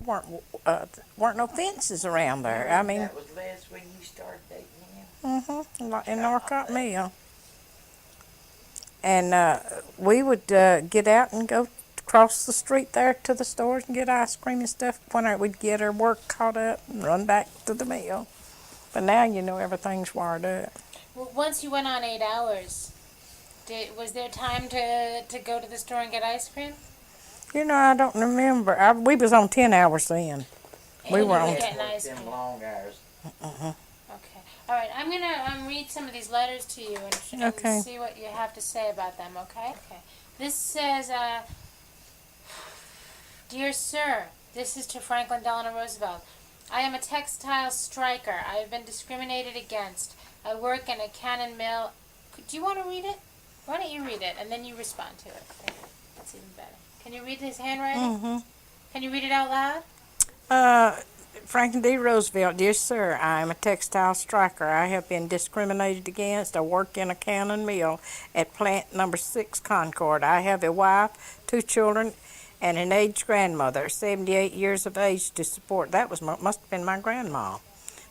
weren't weren't no fences around there. I mean, that was last when you started dating him. in Honeycutt Mill. And we would get out and go across the street there to the stores and get ice cream and stuff. When we'd get our work caught up and run back to the mill. But now, everything's wired up. Well, once you went on 8 hours, was there time to go to the store and get ice cream? I don't remember. We was on 10 hours then. We And were you on. were getting ice Them cream. long hours. Okay. All right. I'm gonna read some of these letters to you and Okay. see what you have to say about them. Okay. Okay. This says, "Dear Sir, this is to Franklin Delano Roosevelt. I am a textile striker. I have been discriminated against. I work in a cannon mill. Do you want to read it? Why don't you read it and then you respond to it? That's even better. Can you read his handwriting? Mm-hmm. Can you read it out loud? Franklin D. Roosevelt, dear sir, I am a textile striker. I have been discriminated against. I work in a cannon mill at plant number 6 Concord. I have a wife, 2 children, and an aged grandmother, 78 years of age, to support. That must have been my grandma,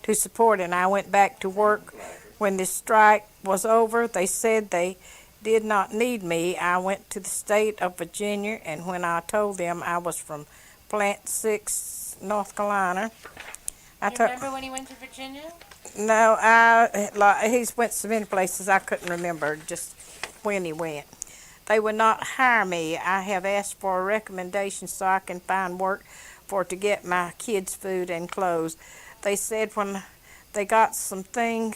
to support. And I went back to work when the strike was over. They said they did not need me. I went to the state of Virginia, and when I told them I was from Plant 6, North Carolina, You remember when he went to Virginia? No, he's went so many places I couldn't remember just when he went. They would not hire me. I have asked for a recommendation so I can find work to get my kids food and clothes. They said when they got something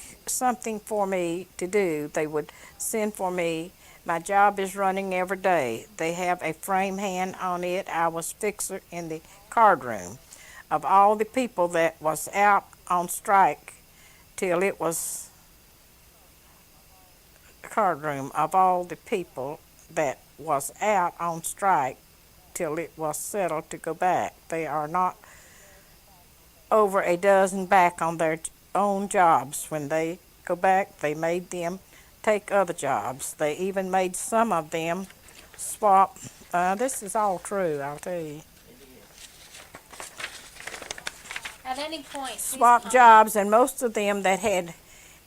for me to do, they would send for me. My job is running every day. They have a frame hand on it. I was fixer in the card room. Of all the people that was out on strike till it was card room, of all the people that was out on strike till it was settled to go back, they are not over a dozen back on their own jobs. When they go back, they made them take other jobs. They even made some of them swap. This is all true, I'll tell you. At any point, Swap jobs, and most of them that had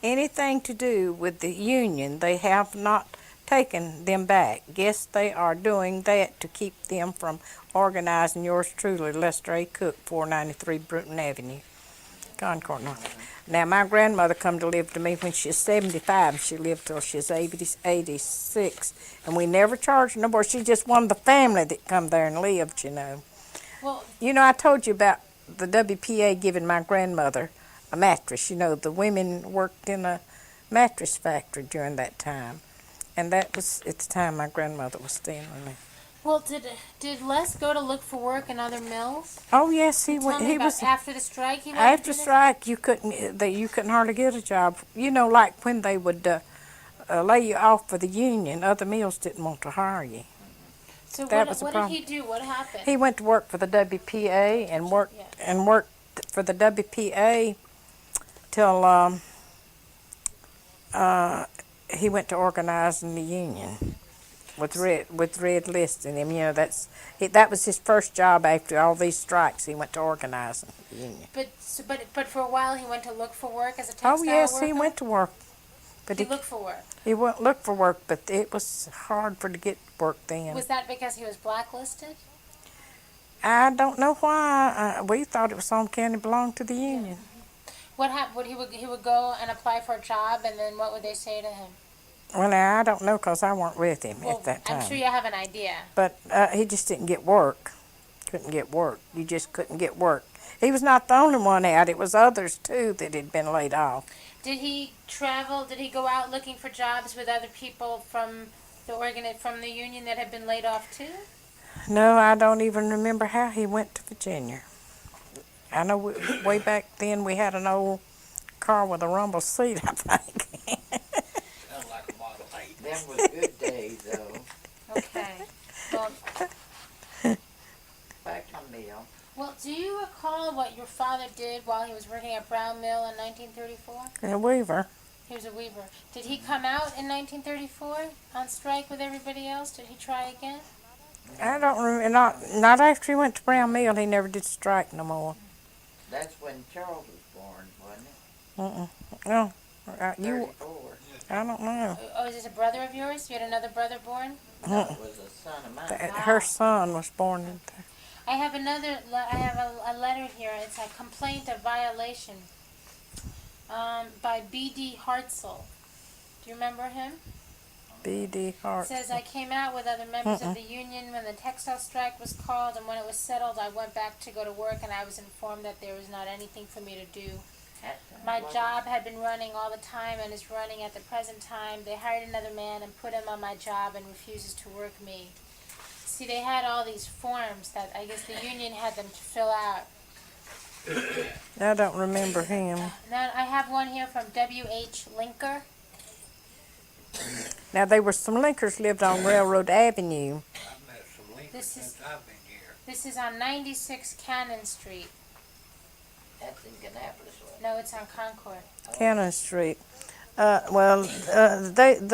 anything to do with the union, they have not taken them back. Guess they are doing that to keep them from organizing. Yours truly, Lester A. Cook, 493 Bruton Avenue, Concord, North. Now, my grandmother come to live to me when she was 75. She lived till she was 86, and we never charged her no more. She's just one of the family that come there and lived, Well, I told you about the WPA giving my grandmother a mattress. The women worked in a mattress factory during that time. And that was at the time my grandmother was staying with me. well, did Les go to look for work in other mills? Oh yes, he Tell went. me He about was after the strike. He went after into this? strike. You couldn't hardly get a job. Like when they would lay you off for the union, other mills didn't want to hire you. So That what, was a what did problem. he do? What happened? He went to work for the WPA and worked for the WPA till he went to organizing the union with red listing him. That was his first job after all these strikes. He went to organizing the union. But for a while he went to look for work as a textile Oh yes, worker? he went to work, but He looked for work. he went look for work, but it was hard to get work then. Was that because he was blacklisted? I don't know why. We thought it was some county belonged to the union. What happened? He would go and apply for a job, and then what would they say to him? Well, now I don't know because I weren't with him Well, at that time. I'm sure you have an idea. But he just didn't get work. Couldn't get work. You just couldn't get work. He was not the only one out. It was others too that had been laid off. Did he travel? Did he go out looking for jobs with other people from the union that had been laid off too? No, I don't even remember how he went to Virginia. I know way back then we had an old car with a rumble seat, I think. Sounds like a Model 8. Them was good days, though. Okay. Well, Back on mill. well, do you recall what your father did while he was working at Brown Mill in 1934? In a Weaver. He was a weaver. Did he come out in 1934 on strike with everybody else? Did he try again? I don't remember, not after he went to Brown Mill, he never did strike no more. That's when Charles was born, wasn't it? No, you, 34. I don't know. Oh, is this a brother of yours? You had another brother born? No, it was a son of mine. Her son was born in there. I have I have a letter here. It's a complaint of violation by B.D. Hartzell. Do you remember him? B.D. It Hart. says, I came out with other members of the union when the textile strike was called, and when it was settled, I went back to go to work, and I was informed that there was not anything for me to do. My job had been running all the time and is running at the present time. They hired another man and put him on my job and refuses to work me. See, they had all these forms that I guess the union had them to fill out. I don't remember him. Now, I have one here from W.H. Linker. Now, there were some Linkers lived on Railroad Avenue. I've met some Lincolns This is- since I've been here. This is on 96 Cannon Street. That's in Kannapolis, wasn't it? No, it's on Concord. Cannon Street. The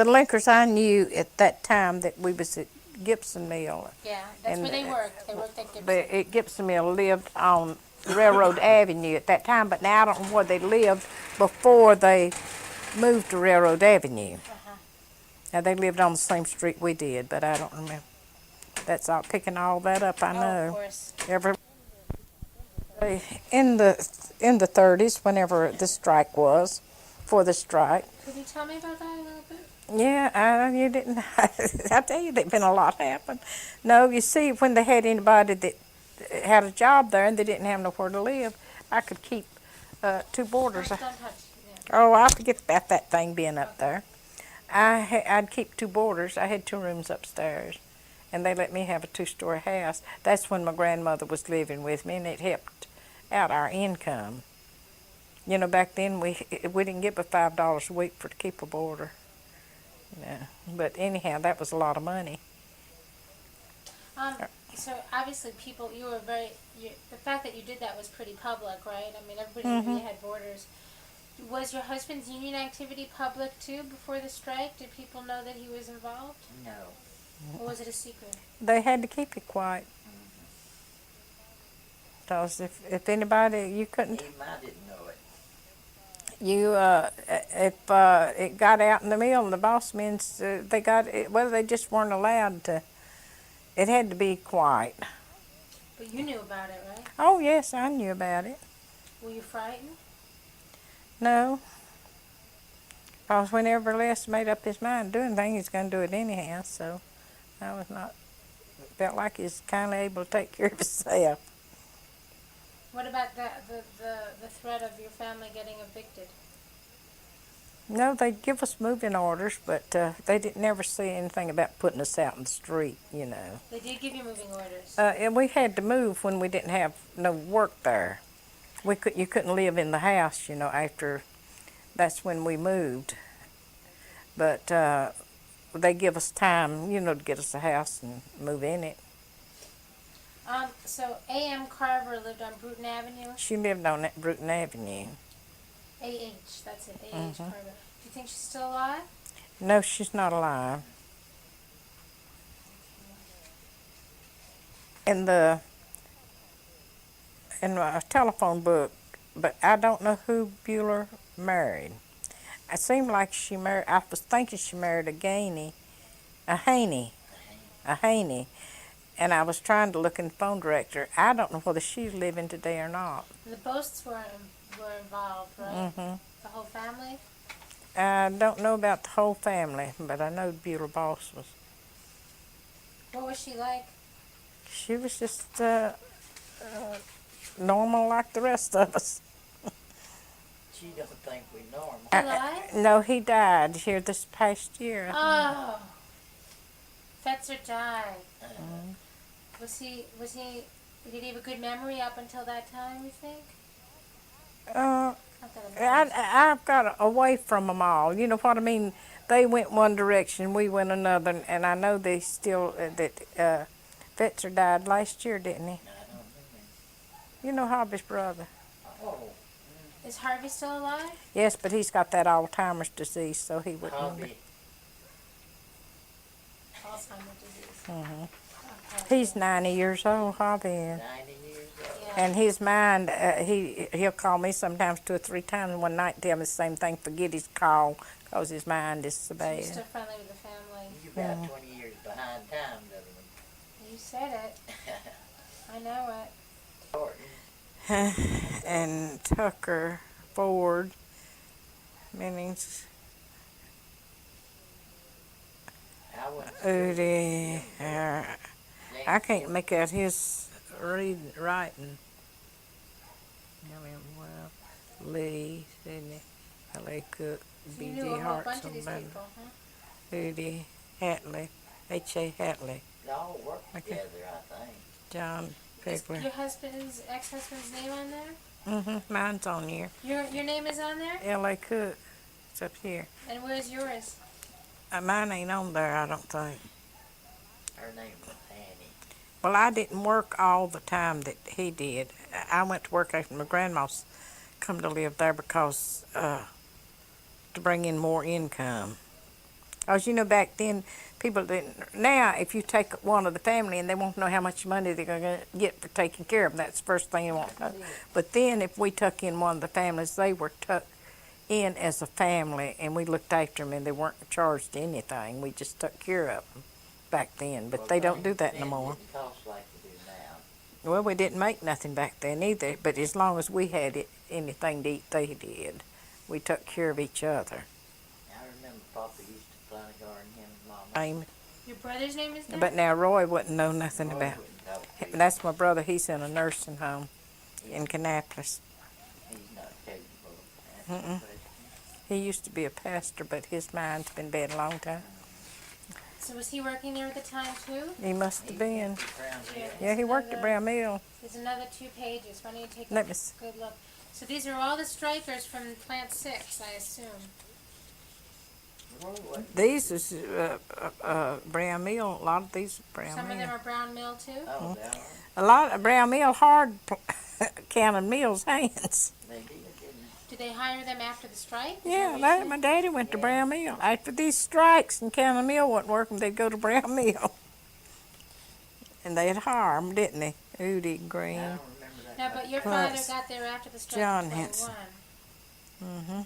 Linkers I knew at that time that we was at Gibson Mill. Yeah, that's And, where they worked. They worked at Gibson. But at Gibson Mill lived on Railroad Avenue at that time, but now I don't know where they lived before they moved to Railroad Avenue. Uh-huh. Now, they lived on the same street we did, but I don't remember. That's all, picking all that up, I Oh, of know. course. In the 30s, whenever the strike was, for the strike. Could you tell me about that a little bit? Yeah, you didn't. I tell you, there's been a lot happen. No, you see, when they had anybody that had a job there and they didn't have nowhere to live, I could keep 2 boarders. Don't touch. Yeah. Oh, I forget about that thing being up there. I'd keep 2 boarders. I had 2 rooms upstairs, and they let me have a 2-story house. That's when my grandmother was living with me, and it helped out our income. You know, back then we didn't get but $5 a week for to keep a boarder. Yeah, but anyhow, that was a lot of money. So obviously, people, the fact that you did that was pretty public, right? I mean, everybody knew you had borders. Was your husband's union activity public too before the strike? Did people know that he was involved, No. or was it a secret? They had to keep it quiet. Because if anybody, you couldn't, Even I didn't know it. if it got out in the mill, the boss men, they just weren't allowed to. It had to be quiet. But you knew about it, right? Oh, yes, I knew about it. Were you frightened? No. Because whenever Les made up his mind to do anything, he's going to do it anyhow, so I was not, felt like he was kind of able to take care of himself. What about the threat of your family getting evicted? No, they'd give us moving orders, but they didn't never say anything about putting us out in the street, you know. They did give you moving orders. And we had to move when we didn't have no work there. You couldn't live in the house, you know, after, that's when we moved. But they give us time, you know, to get us a house and move in it. So A.M. Carver lived on Bruton Avenue. She lived on that Bruton Avenue. A.H., that's it, A.H. Carver. Do you think she's still alive? No, she's not alive. In my telephone book, but I don't know who Bueller married. It seemed like she married, I was thinking she married a Haney. And I was trying to look in the phone directory. I don't know whether she's living today or not. The Boasts were involved, right? The whole family? I don't know about the whole family, but I know Bueller Boss was. What was she like? She was just normal like the rest of us. She don't think we normal. Alive? No, he died here this past year. Oh. Fetzer died. Did he have a good memory up until that time, you think? Not that it matters. I've got away from them all. You know what I mean? They went one direction, we went another, and I know they still, that Fetzer died last year, didn't he? I don't know. You know Harvey's brother. Oh, Is Harvey still alive? Yes, but he's got that Alzheimer's disease, so he wouldn't. Hobby. Alzheimer's disease. Mm-hmm. He's 90 years old, Hobby. 90 years old. Yeah. And his mind, he'll call me sometimes 2 or 3 times one night and tell me the same thing, forget his call, because his mind is so So you're bad. still friendly with the family. You're about 20 years behind time, Donovan. You said it. I know it. Thornton. And Tucker Ford, meanings I went to Udi, I can't James- make out his writing. I mean, well, Lee, Sidney, L.A. Cook, So you B.G. knew a whole bunch of these Hartson, people, huh? Udi, Hatley, H.A. Hatley, They all work Okay. together, I think. John Is Pegler. your husband's ex-husband's name on there? Mine's on here. Your name is on there? L.A. Cook, it's up here. And where's yours? Mine ain't on there, I don't think. Her name was Annie. Well, I didn't work all the time that he did. I went to work after my grandma's come to live there because to bring in more income. Because, you know, back then, people didn't. Now, if you take one of the family and they won't know how much money they're going to get for taking care of them, that's the first thing they want to know. But then, if we took in one of the families, they were tucked in as a family, and we looked after them, and they weren't charged anything. We just took care of them back then. But Well, they don't do things that then no more. didn't cost like they do now. Well, we didn't make nothing back then either, but as long as we had anything to eat, they did. We took care of each other. I remember Papa used to plant a garden, him and Mama. Amen. Your brother's name is there? But now Roy wouldn't know nothing Roy about. wouldn't talk to you. That's my brother. He's in a nursing home in Kannapolis. He's not capable of answering Mm-mm. questions. He used to be a pastor, but his mind's been bad a long time. So was he working there at the time too? He must He have been. went to Brown Hill. Yeah, he worked at Brown Mill. There's another 2 pages. Why don't you take Let a me see. good look? So these are all the strikers from Plant 6, I assume. Roy wasn't- These is Brown Mill. A lot of these are Brown Some of them Mill. are Brown Mill too? Oh, they are. A lot of Brown Mill hard counting Mill's hands. They did, didn't Did they hire them after the strike? Is Yeah, what you that, said? my daddy went to Yeah. Brown Mill. After these strikes and County Mill wasn't working, they'd go to Brown Mill. And they'd hire 'em, didn't they? Udi they? I Green. don't remember that. No, much. but your Plus father got there after the strike John in Henson. 21. Mm-hmm.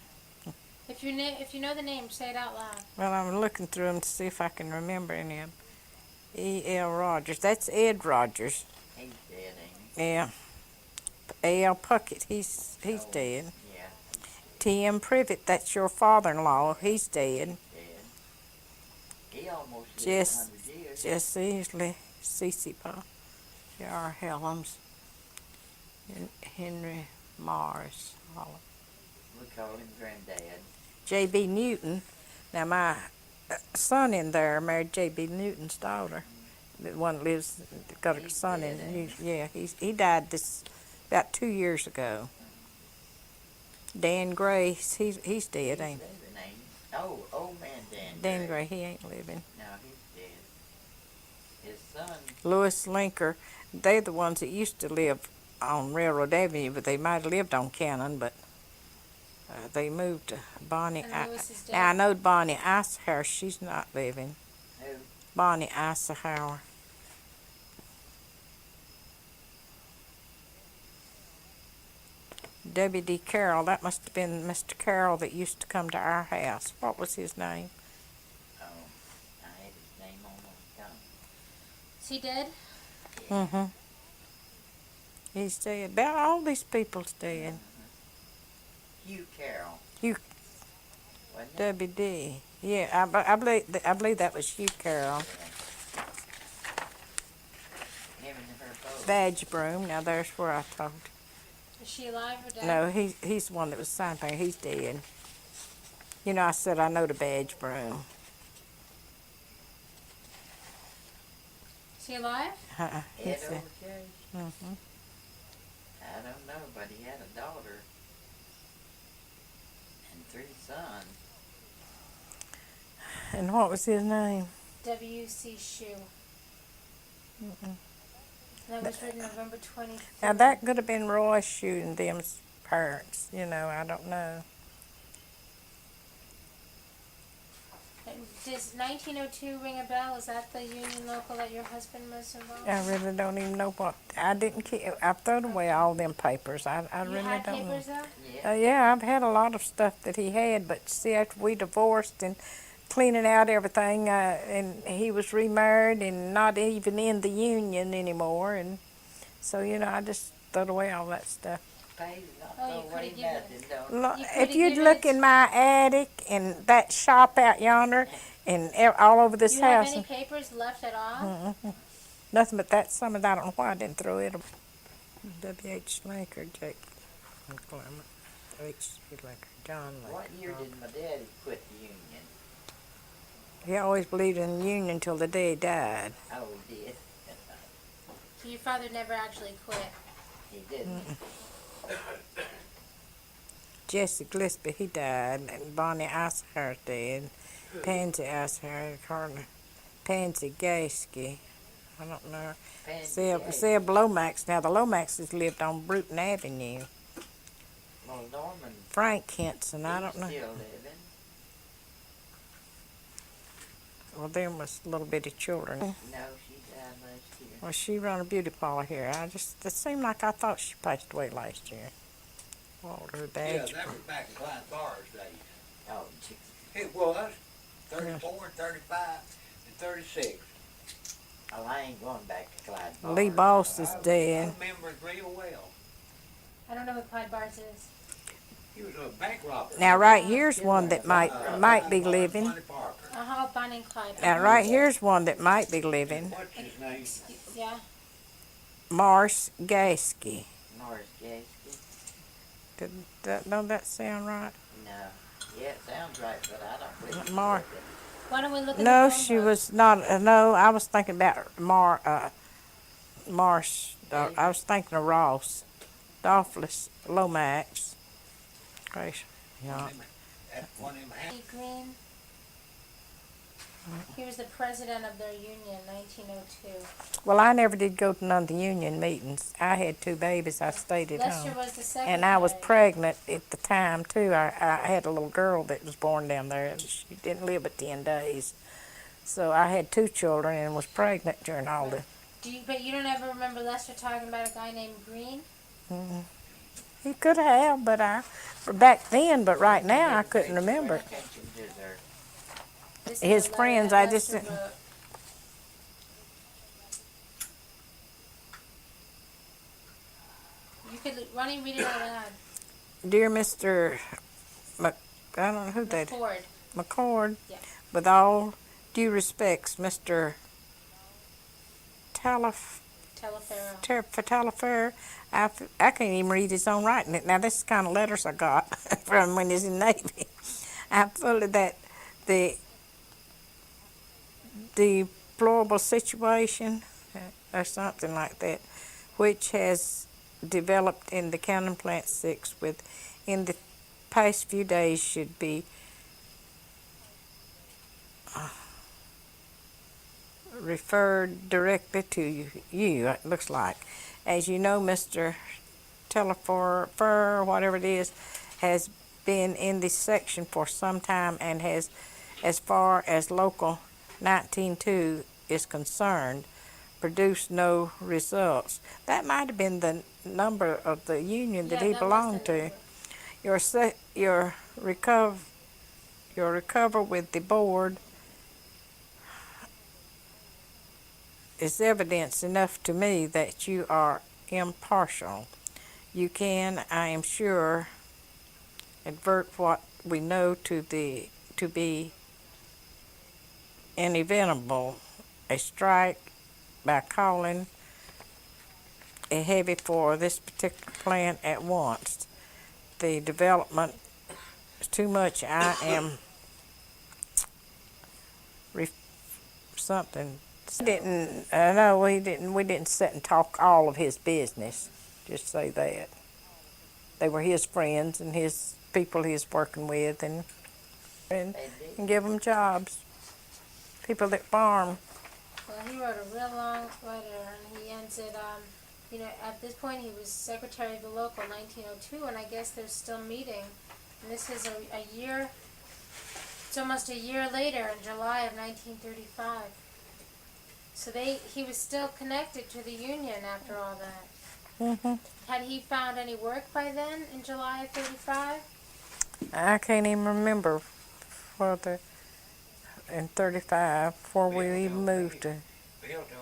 If you know the name, say it out loud. Well, I'm looking through them to see if I can remember any of them. E.L. Rogers. That's Ed Rogers. He's dead, ain't he? Yeah. A.L. Puckett. He's Oh, dead. Yeah, T.M. Privet. That's your father-in-law. He's dead. dead. He almost lived Jess- 100 years. Jesse Easley. C.C. Pa. J.R. Helms. And Henry Morris. All We call him Granddad. J.B. Newton. Now, my son in there married J.B. Newton's daughter. The one that lives, got a He's son dead, in. ain't Yeah, he died this about 2 years ago. Dan Gray, he's dead, He's ain't he? living, ain't he? Oh, old man Dan. Dan Gray, he ain't living. No, he's dead. His son, Louis Linker, they're the ones that used to live on Railroad Avenue, but they might have lived on Cannon, but they moved to Bonnie. And Louis is dead. Now, I know Bonnie Eisenhower, she's not living. who? Bonnie Eisenhower. W.D. Carroll, that must have been Mr. Carroll that used to come to our house. What was his name? Oh, I had his name on my tongue. Is he dead? Mm-hmm. He's dead. About all these people's dead. Hugh Carroll. Hugh- Wasn't it? W.D. Yeah, I believe that was Hugh Carroll. Him and her both. Badge Broom. Now there's where I told. Is she alive or dead? No, he's the one that was signed there. He's dead. You know, I said I know the Badge Broom. Is he alive? Uh-uh. Ed He's Overchase? mm-hmm. I don't know, but he had a daughter. And 3 sons. And what was his name? W.C. Shoe. Mm-mm. That was written November 23rd. Now that could have been Roy shooting them's parents. You know, I don't know. Does 1902 ring a bell? Is that the union local that your husband was involved in? I really don't even know what, I didn't keep, I thrown away all them papers. I You really had don't know. papers though? Yeah. Yeah, I've had a lot of stuff that he had, but see, after we divorced and cleaning out everything, and he was remarried and not even in the union anymore, and so, I just threw away all that stuff. Pays not Oh, you no coulda way given nothing, don't Look, You if coulda you'd given look it- in my attic and that shop out yonder and all over Do this you have house, any papers left at all? nothing but that some of that. I don't know why I didn't throw it. W.H. Linker, Jake Clement, H. Linker, John Linker. What year did my daddy quit the union? He always believed in the union till the day he died. Oh, he did. So your father never actually quit. He didn't. Jesse Gillespie, he died, and Bonnie Icehar's dead. Pansy Icehart, Pansy Gasky. I don't know. Seb Lomax. Now, the Lomaxes lived on Bruton Avenue. Well, Norman, Frank Henson, I don't know. he's still living. Well, them was little bitty children. No, she died last year. Well, she run a beauty parlor here. It seemed like I thought she passed away last year. Walter, her Yeah, badge. that was back in Klein Bars days. Oh, gee. It was 34, 35, and 36. Oh, I ain't going back to Clyde. Lee Boss is I dead. remember it real well. I don't know what Clyde Bars is. He was a bank robber. Now, right here's one that might be living. Bonnie Parker. Uh-huh, Bonnie and Clyde. Now, right here's one that might be living. What's his name? Yeah. Mars Gasky. Norris Gaskey? Don't that sound right? No. Yeah, it sounds right, but I don't believe he Mar- lived it. Why don't we look at No, the phone she book? was not. No, I was thinking about Marsh. I was thinking of Ross. Dolphus Lomax. Gracious. Yeah. That's one of them. Lee Green. He was the president of their union, 1902. Well, I never did go to none of the union meetings. I had 2 babies. I stayed at Lester home. was the secretary. And I was pregnant at the time, too. I had a little girl that was born down there. And she didn't live but 10 days. So I had 2 children and was pregnant during all the... But you don't ever remember Lester talking about a guy named Green? He could have, but back then, but right now I couldn't remember. Attention to their- This is His a letter friends, that I just Lester didn't- wrote. Why don't you read it out loud? Dear Mr. I don't know who that Ford. McCord, Yeah. with all due respects, Mr. Telephero. I can't even read his own writing. Now, this is the kind of letters I got from when he's in the Navy. I feel that the deplorable situation, or something like that, which has developed in the Cannon Plant 6 in the past few days should be referred directly to you, it looks like. As you know, Mr. Telefer, whatever it is, has been in this section for some time and has, as far as Local 192 is concerned, produced no results. That might have been the number of the union that he belonged to. Your recover with the board is evidence enough to me that you are impartial. You can, I am sure, advert what we know to be inevitable, a strike by calling a heavy for this particular plant at once. The development is too much. I am something. No, we didn't sit and talk all of his business. Just say that. They were his friends and his people he was working with, and give them jobs. People that farm. Well, he wrote a real long letter, and he ends it, at this point he was secretary of the local 1902, and I guess they're still meeting. And this is a year It's almost a year later, in July of 1935. So he was still connected to the Union after all that. Hmm. Had he found any work by then, in July of 35? I can't even remember whether in 35 before we even moved to.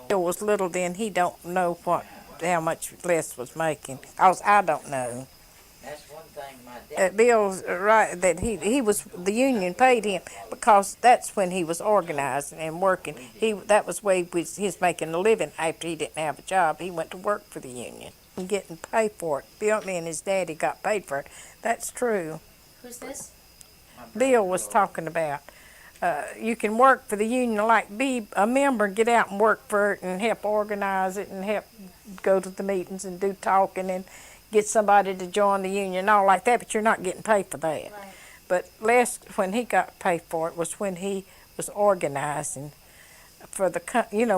Bill was little then. He don't know how much Les was making. Cause I don't know. That's one thing my dad. Bill's right that he was the union paid him because that's when he was organizing and working. That was way he's making a living after he didn't have a job. He went to work for the union and getting paid for it. Bill and his daddy got paid for it. That's true. Who's this? Bill was talking about. You can work for the union, like be a member and get out and work for it and help organize it and help go to the meetings and do talking and get somebody to join the union and all like that, but you're not getting paid for that. Right. But Les, when he got paid for it was when he was organizing for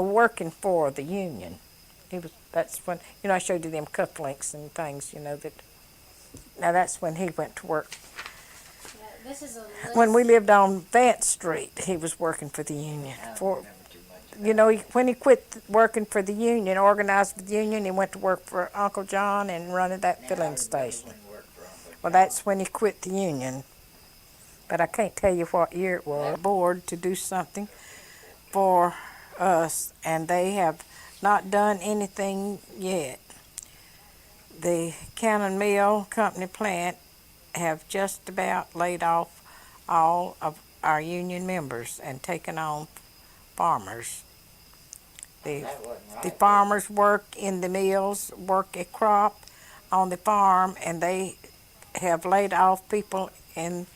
working for the union. That's when, I showed you them cufflinks and things, now that's when he went to work. Yeah, this is a list. When we lived on Vance Street, he was working for the union. I don't remember too much. When he quit working for the union, organized for the union, he went to work for Uncle John and running that filling station. Well, that's when he quit the union. But I can't tell you what year it was. Board to do something for us, and they have not done anything yet. The Cannon Mill Company plant have just about laid off all of our union members and taken on farmers. The farmers work in the mills, work a crop on the farm, and they have laid off people in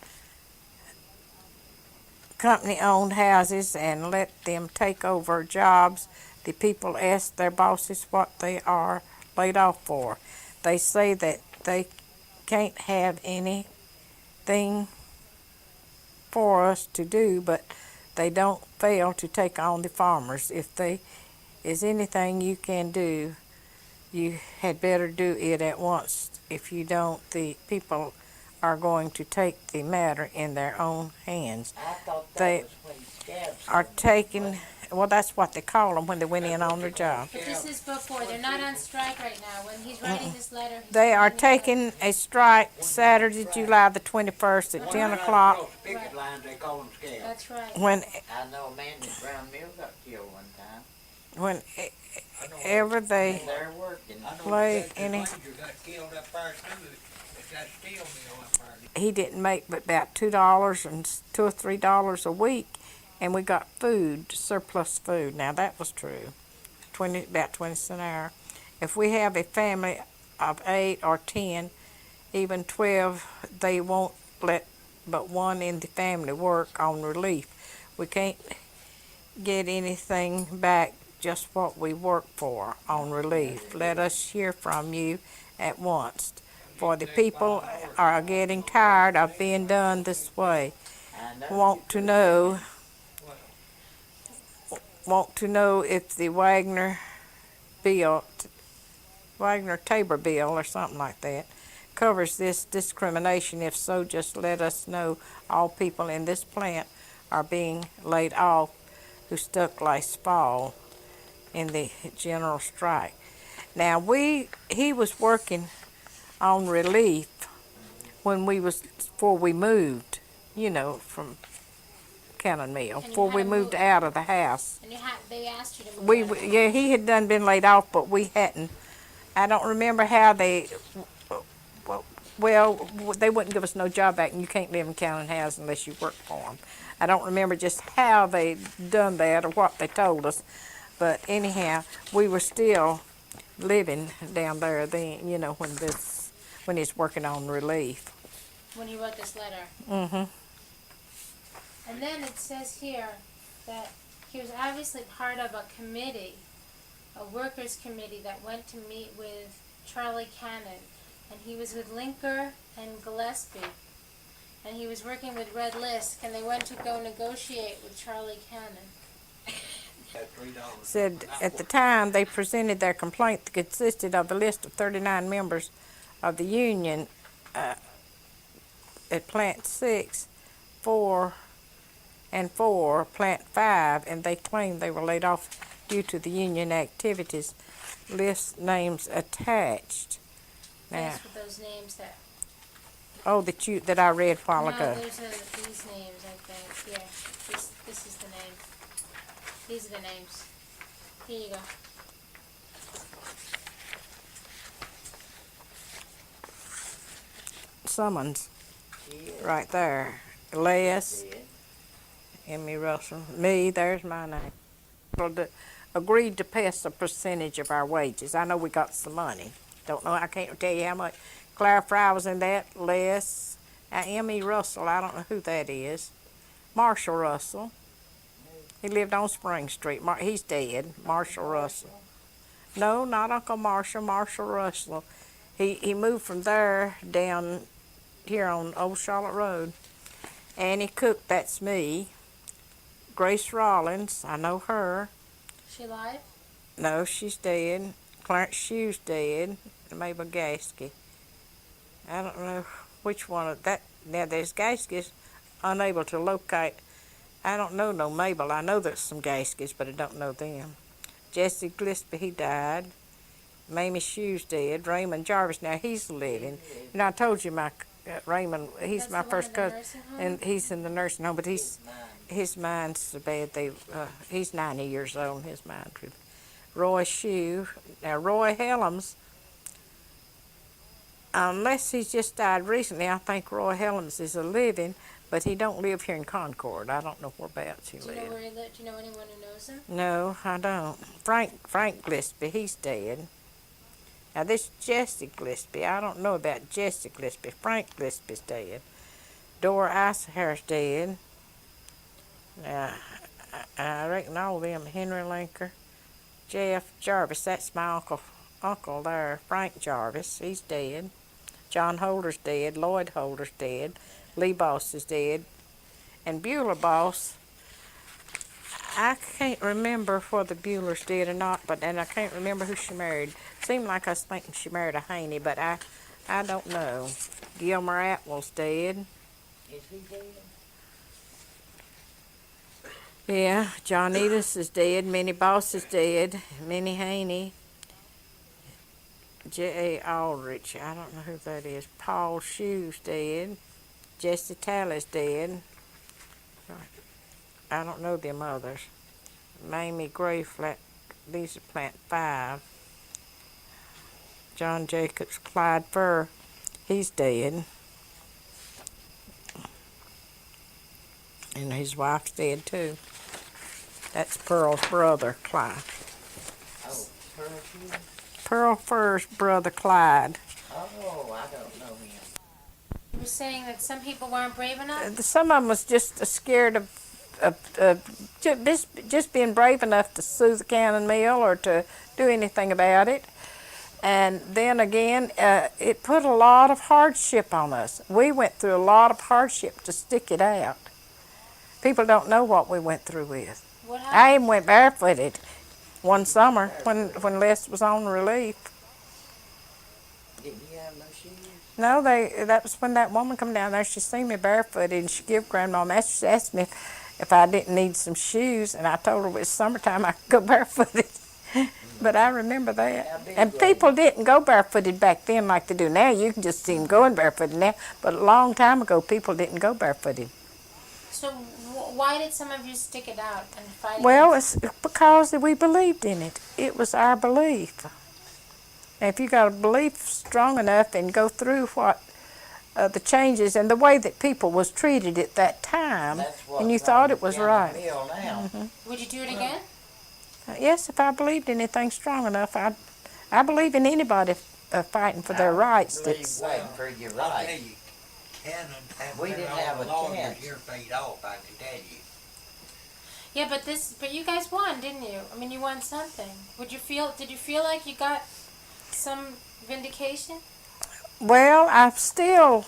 company-owned houses and let them take over jobs. The people ask their bosses what they are laid off for. They say that they can't have anything for us to do, but they don't fail to take on the farmers. If there is anything you can do, you had better do it at once. If you don't, the people are going to take the matter in their own hands. I thought that They was when scabs are came. taking, well, that's what they call them when they went in on their job. But this is before. They're not on strike right now. When he's writing this letter, he's They are writing taking a strike Saturday, July the 21st at 10 o'clock. Picket lines, they call them scabs. That's right. When I know a man in Brown Mill got killed one time. whenever they They're working. I know Lay that any- Ranger got killed up there too. It's that steel mill up there. he didn't make but about $2 and $2 or $3 a week, and we got food, surplus food. Now that was true, about 20 cents an hour. If we have a family of 8 or 10, even 12, they won't let but one in the family work on relief. We can't get anything back, just what we work for on relief. Let us hear from you at once, for the people are getting tired of being done this way. I know. Want to know if the Wagner-Tabor bill or something like that covers this discrimination. If so, just let us know. All people in this plant are being laid off who stuck last fall in the general strike. Now he was working on relief before we moved, from Cannon Mill, And you before we had to moved move. out of the house. And they asked you to move. Yeah, he had done been laid off, but we hadn't. I don't remember how they. Well, they wouldn't give us no job back, and you can't live in Cannon House unless you work for them. I don't remember just how they done that or what they told us, but anyhow, we were still living down there then. When he's working on relief. When he wrote this letter. Mhm. And then it says here that he was obviously part of a committee, a workers' committee that went to meet with Charlie Cannon. And he was with Linker and Gillespie. And he was working with Red Lisk, and they went to go negotiate with Charlie Cannon. That $3. Said at the time they presented their complaint that consisted of a list of 39 members of the union at Plant 6 for and 4 Plant 5, and they claim they were laid off due to the union activities. List names attached. Now, That's with those names that. oh, that I read a while No, ago. there's these names, I think. Yeah, this is the name. These are the names. Here you go. Summons, Yeah. right there. Les, Dead. Emmy Russell, me, there's my name. Agreed to pay us a percentage of our wages. I know we got some money. Don't know, I can't tell you how much. Claire Fry was in that, Les, Emmy Russell, I don't know who that is. Marshall Russell. He lived on Spring Street. He's dead. Marshall Russell. No, not Uncle Marshall. Marshall Russell. He moved from there down here on Old Charlotte Road. Annie Cook, that's me. Grace Rollins, I know her. She alive? No, she's dead. Clarence Shoe's dead. And Mabel Gasky. I don't know which one of that. Now, there's Gaskys unable to locate. I don't know no Mabel. I know there's some Gaskys, but I don't know them. Jesse Gillespie, he died. Mamie Shoe's dead. Raymond Jarvis, now he's living. And I told you my Raymond, he's That's my the one first in the cousin. nursing home? And he's in the nursing home, but His mind. his mind's so bad. He's 90 years old, and his mind. Roy Shue. Now, Roy Helms, unless he's just died recently, I think Roy Helms is a living, but he don't live here in Concord. I don't know whereabouts he Do you know lives. where he lived? Do you know anyone who knows him? No, I don't. Frank Gillespie, he's dead. Now, this Jesse Gillespie, I don't know about Jesse Gillespie. Frank Gillespie's dead. Dora Icehair's dead. Now, I reckon all of them, Henry Linker, Jeff Jarvis, that's my uncle there, Frank Jarvis, he's dead. John Holder's dead, Lloyd Holder's dead, Lee Boss is dead, and Beulah Boss, I can't remember whether Beulah's dead or not, and I can't remember who she married. Seemed like I was thinking she married a Haney, but I don't know. Gilmer Atwell's dead. Is he dead? Yeah, John Edis is dead. Minnie Boss is dead. Minnie Haney. J.A. Aldrich, I don't know who that is. Paul Shoe's dead. Jesse Tally's dead. I don't know them others. Mamie Gray, these are Plant 5. John Jacobs, Clyde Furr, he's dead. And his wife's dead too. That's Pearl's brother, Clyde. Oh, Pearl. Pearl Furr's brother, Clyde. Oh, I don't know him. You were saying that some people weren't brave enough? Some of them was just scared of just being brave enough to sue the cannon mill or to do anything about it. And then again, it put a lot of hardship on us. We went through a lot of hardship to stick it out. People don't know what we went through with. What happened? I even went barefooted one summer when Les was on relief. Didn't you have no shoes? No, that was when that woman come down there. She seen me barefooted, and she give Grandma. She asked me if I didn't need some shoes, and I told her it was summertime I could go barefooted. But I remember that. And people didn't go barefooted back then like they do now. You can just see them going barefooted now. But a long time ago, people didn't go barefooted. So why did some of you stick it out and fight? Well, against it's because we believed in it. It was our belief. And if you got a belief strong enough and go through what the changes and the way that people was treated at that time, and you thought it was right. Would you do it again? Yes, if I believed anything strong enough, I believe in anybody fighting for their rights. That's Waiting for your I'll tell right. you, cannon have We been didn't all have a longer chance. here paid off, I can tell you. Yeah, but you guys won, didn't you? I mean, you won something. Did you feel like you got some vindication? well, I'm still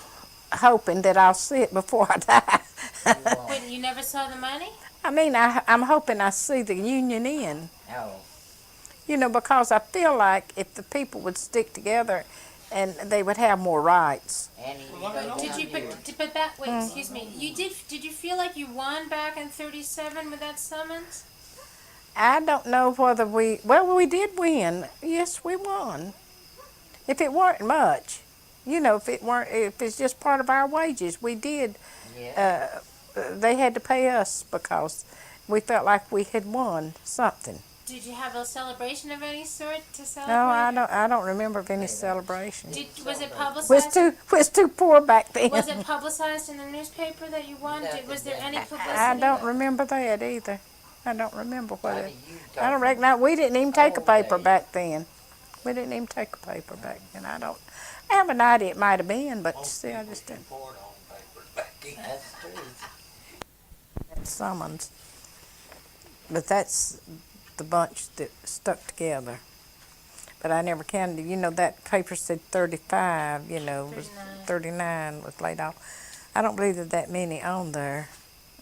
hoping that I'll see it before I die. Wait, you never saw the money? I mean, I'm hoping I see the union in. Oh, You know, because I feel like if the people would stick together and they would have more rights. Annie, you Well, go I know. down Did you, here. but that, wait, excuse me. Did you feel like you won back in 37 with that summons? I don't know whether we did win. Yes, we won. If it weren't much, if it's just part of our wages, we did. Yeah. They had to pay us because we felt like we had won something. Did you have a celebration of any sort to celebrate? No, I don't remember of any celebration. Was it We publicized? was too poor back then. Was it publicized in the newspaper that you won? Was there any publicity? I don't remember that either. I don't remember what Honey, it. you I don't talking recognize. We didn't even take a old paper days. back then. We didn't even take a paper back then. I have an idea it might have been, but Most see, I people just can didn't. afford on papers back then. That's true. Summons. But that's the bunch that stuck together. But I never counted. That paper said 35. Was 39 was laid off. I don't believe that many on there.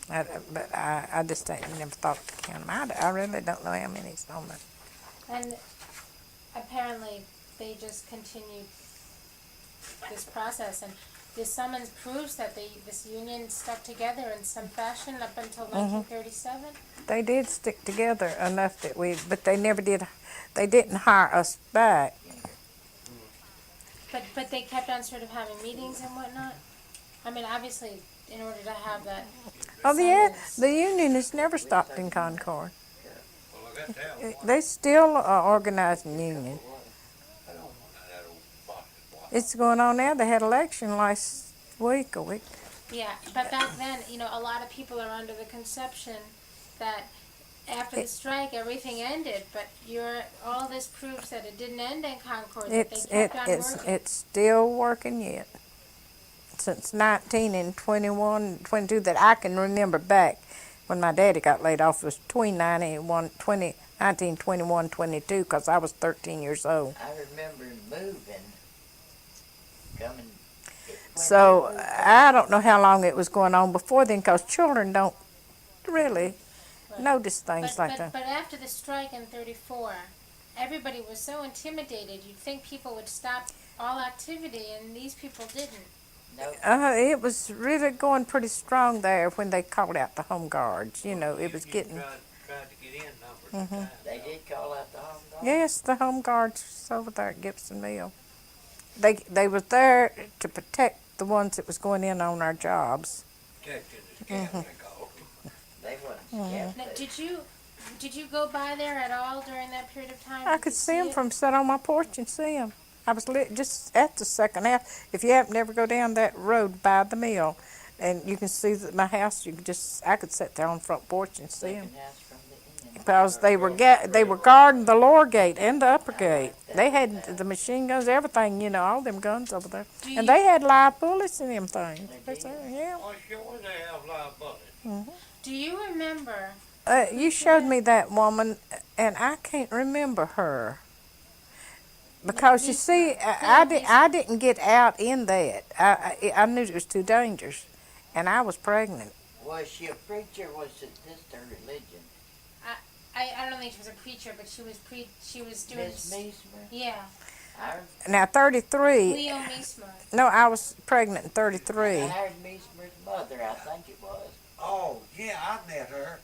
But I just never thought to count them. I really don't know how many's on there. And apparently they just continued this process, and this summons proves that this union stuck together in some fashion up until 1937. They did stick together enough but they never did. They didn't hire us back. But they kept on sort of having meetings and whatnot. I mean, obviously, in order to have that. Oh, yeah, summons. the union has never stopped in Concord. Well, I got that one. They still are organizing union. I don't want that old box of water. It's going on now. They had election last week, a week. Yeah, but back then, a lot of people are under the conception that after the strike, everything ended. But all this proves that it didn't end in Concord. That they kept on working. It's still working yet. Since 1922 that I can remember back when my daddy got laid off was between 1921, 22, because I was 13 years old. I remember moving, coming. So I don't know how long it was going on before then, because children don't really notice things like that. But after the strike in 34, everybody was so intimidated. You'd think people would stop all activity, and these people didn't. No, It was really going pretty strong there when they called out the home guards. It was getting. Tried to get in numbers of times. they did call out the home guard. Yes, the home guards was over there at Gibson Mill. They was there to protect the ones that was going in on our jobs. Protecting the scam, they called them. They wasn't scared. Now, did you go by there at all during that period of time? I Did could you see them it? from sitting on my porch and see them. I was just at the second half. If you happen to ever go down that road by the mill, and you can see my house, I could sit there on the front porch and see them. Second house from the end. Because they were guarding the lower gate and the upper gate. They had the machine guns, everything, all them guns over there. Do And you- they had live bullets in them things. They They did. said, yeah. Oh, sure, they have live bullets. Do you remember? You showed me that woman, and I can't remember her. Because you see, I didn't get out in that. I knew it was too dangerous, and I was pregnant. Was she a preacher? Was it just her religion? I don't think she was a preacher, but she was doing. Miss Meesmer? Yeah, I Now 33. Leo Meesmer. No, I was pregnant in 33. heard Meesmer's mother, I think it was. Oh, yeah, I met her.